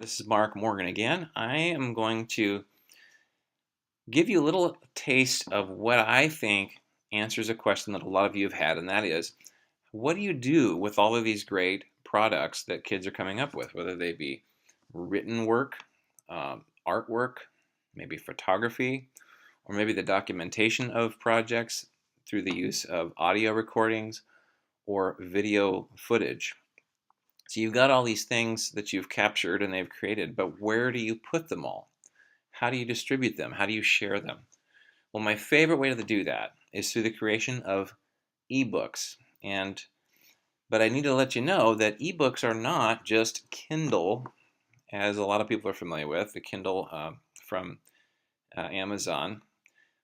This is Mark Morgan again. I am going to give you a little taste of what I think answers a question that a lot of you have had, and that is, what do you do with all of these great products that kids are coming up with, whether they be written work, artwork, maybe photography, or maybe the documentation of projects through the use of audio recordings or video footage. So you've got all these things that you've captured and they've created, but where do you put them all? How do you distribute them? How do you share them? Well, my favorite way to do that is through the creation of ebooks. But I need to let you know that ebooks are not just Kindle, as a lot of people are familiar with, the Kindle from Amazon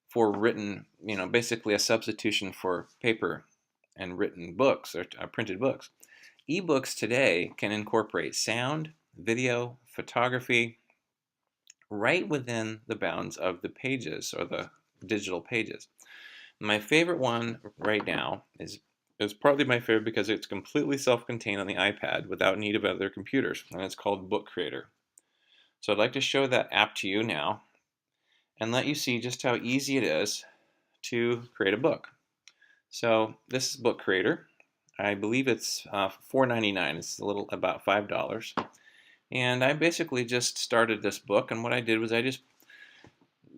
for written, basically a substitution for paper and written books or printed books. Ebooks today can incorporate sound, video, photography, right within the bounds of the pages or the digital pages. My favorite one right now is partly my favorite because it's completely self-contained on the iPad without need of other computers, and it's called Book Creator. So I'd like to show that app to you now and let you see just how easy it is to create a book. So this is Book Creator. I believe it's $4.99. It's a little about $5. And I basically just started this book, and what I did was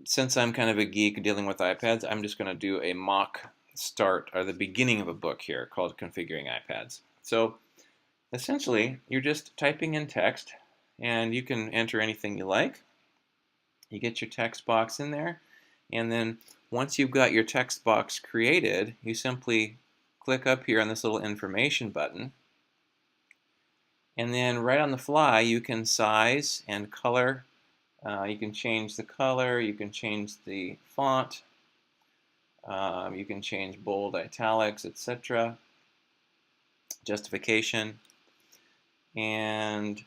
since I'm kind of a geek dealing with iPads, I'm just going to do a mock start or the beginning of a book here called Configuring iPads. So essentially, you're just typing in text, and you can enter anything you like. You get your text box in there, and then once you've got your text box created, you simply click up here on this little information button, and then right on the fly you can size and color. You can change the color, you can change the font, you can change bold, italics, etc. Justification, and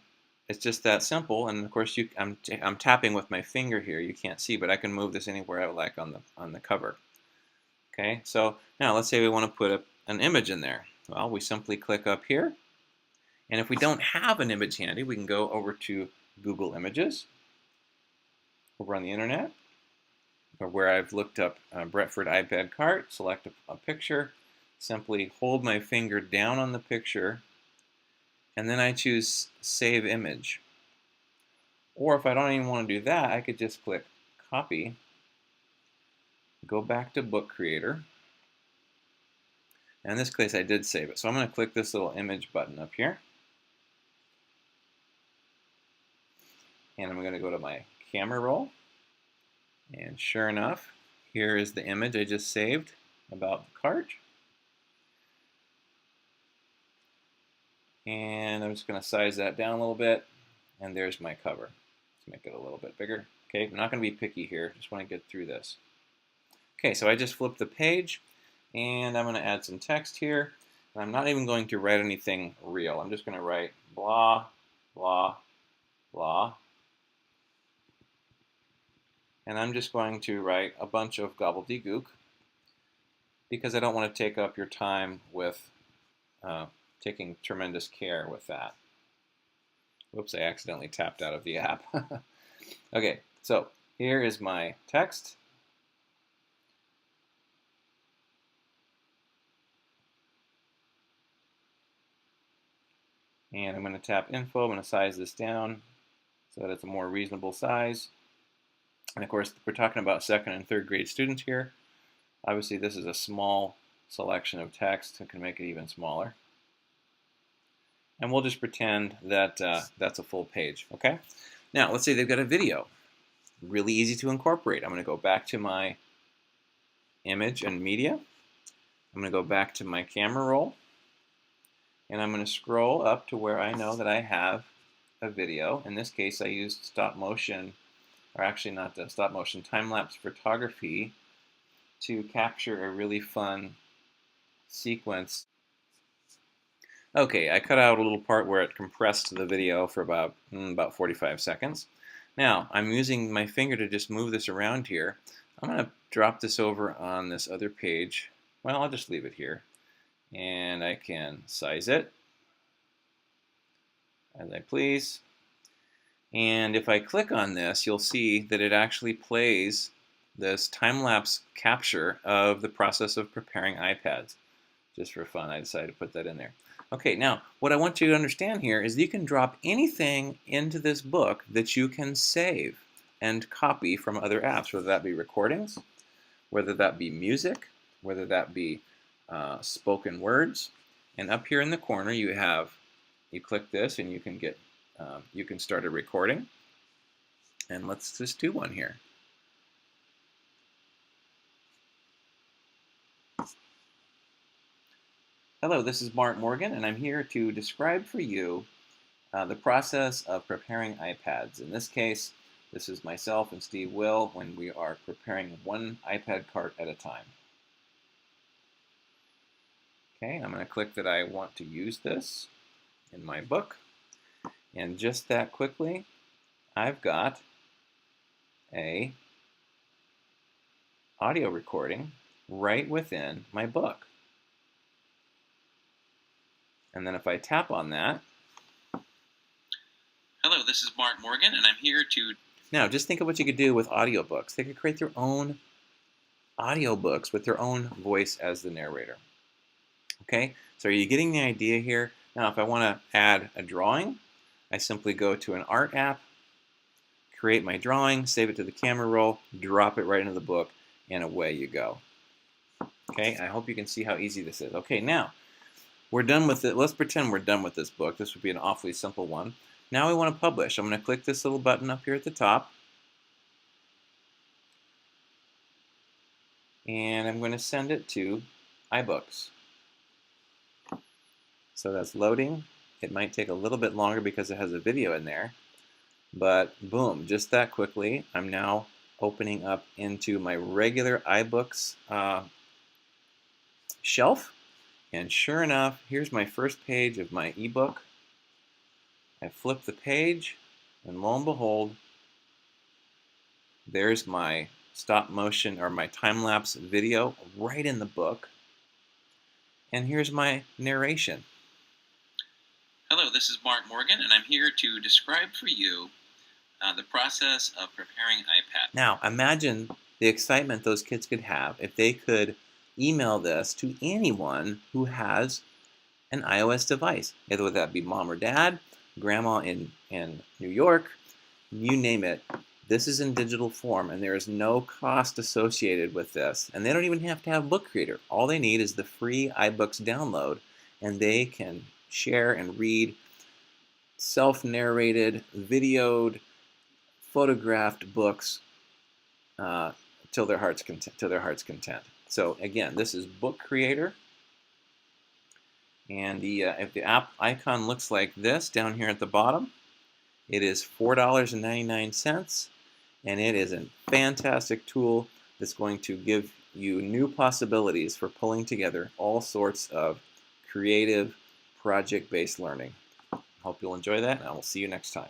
it's just that simple. And of course, I'm tapping with my finger here. You can't see, but I can move this anywhere I like on the cover. Okay, so now let's say we want to put an image in there. Well, we simply click up here, and if we don't have an image handy, we can go over to Google Images over on the internet, or where I've looked up Bretford iPad cart, select a picture, simply hold my finger down on the picture, and then I choose Save Image. Or if I don't even want to do that, I could just click Copy, go back to Book Creator. And in this case, I did save it. So I'm going to click this little image button up here. And I'm going to go to my camera roll. And sure enough, here is the image I just saved about the cart. And I'm just going to size that down a little bit. And there's my cover. Let's make it a little bit bigger. Okay, I'm not going to be picky here. Just want to get through this. Okay, so I just flipped the page, and I'm going to add some text here. And I'm not even going to write anything real. I'm just going to write blah, blah, blah. And I'm just going to write a bunch of gobbledygook because I don't want to take up your time with taking tremendous care with that. Whoops, I accidentally tapped out of the app. Okay, so here is my text. And I'm going to tap Info. I'm going to size this down so that it's a more reasonable size. And of course, we're talking about second and third grade students here. Obviously, this is a small selection of text. I can make it even smaller. And we'll just pretend that that's a full page, okay? Now, let's say they've got a video. Really easy to incorporate. I'm going to go back to my image and media. I'm going to go back to my camera roll. And I'm going to scroll up to where I know that I have a video. In this case, I used stop motion, or actually not stop motion, time-lapse photography to capture a really fun sequence. Okay, I cut out a little part where it compressed the video for about 45 seconds. Now, I'm using my finger to just move this around here. I'm going to drop this over on this other page. Well, I'll just leave it here. And I can size it as I please. And if I click on this, you'll see that it actually plays this time-lapse capture of the process of preparing iPads. Just for fun, I decided to put that in there. Okay, now what I want you to understand here is that you can drop anything into this book that you can save and copy from other apps, whether that be recordings, whether that be music, whether that be spoken words. And up here in the corner, you click this and you can start a recording. And let's just do one here. Hello, this is Mark Morgan, and I'm here to describe for you the process of preparing iPads. In this case, this is myself and Steve Will when we are preparing one iPad cart at a time. Okay, I'm going to click that I want to use this in my book. And just that quickly, I've got a audio recording right within my book. And then if I tap on that, hello, this is Mark Morgan, and I'm here to... Now, just think of what you could do with audiobooks. They could create their own audiobooks with their own voice as the narrator. Okay, so are you getting the idea here? Now, if I want to add a drawing, I simply go to an art app, create my drawing, save it to the camera roll, drop it right into the book, and away you go. Okay, I hope you can see how easy this is. Okay, now, we're done with it. Let's pretend we're done with this book. This would be an awfully simple one. Now we want to publish. I'm going to click this little button up here at the top. And I'm going to send it to iBooks. So that's loading. It might take a little bit longer because it has a video in there. But boom, just that quickly, I'm now opening up into my regular iBooks shelf. And sure enough, here's my first page of my ebook. I flip the page, and lo and behold, there's my stop motion or my time-lapse video right in the book. And here's my narration. Hello, this is Mark Morgan, and I'm here to describe for you the process of preparing iPad. Now, imagine the excitement those kids could have if they could email this to anyone who has an iOS device, whether that be mom or dad, grandma in New York, you name it. This is in digital form, and there is no cost associated with this. And they don't even have to have Book Creator. All they need is the free iBooks download, and they can share and read self-narrated, videoed, photographed books till their heart's content. So again, this is Book Creator. And if the app icon looks like this down here at the bottom, it is $4.99, and it is a fantastic tool that's going to give you new possibilities for pulling together all sorts of creative project-based learning. Hope you'll enjoy that, and I will see you next time.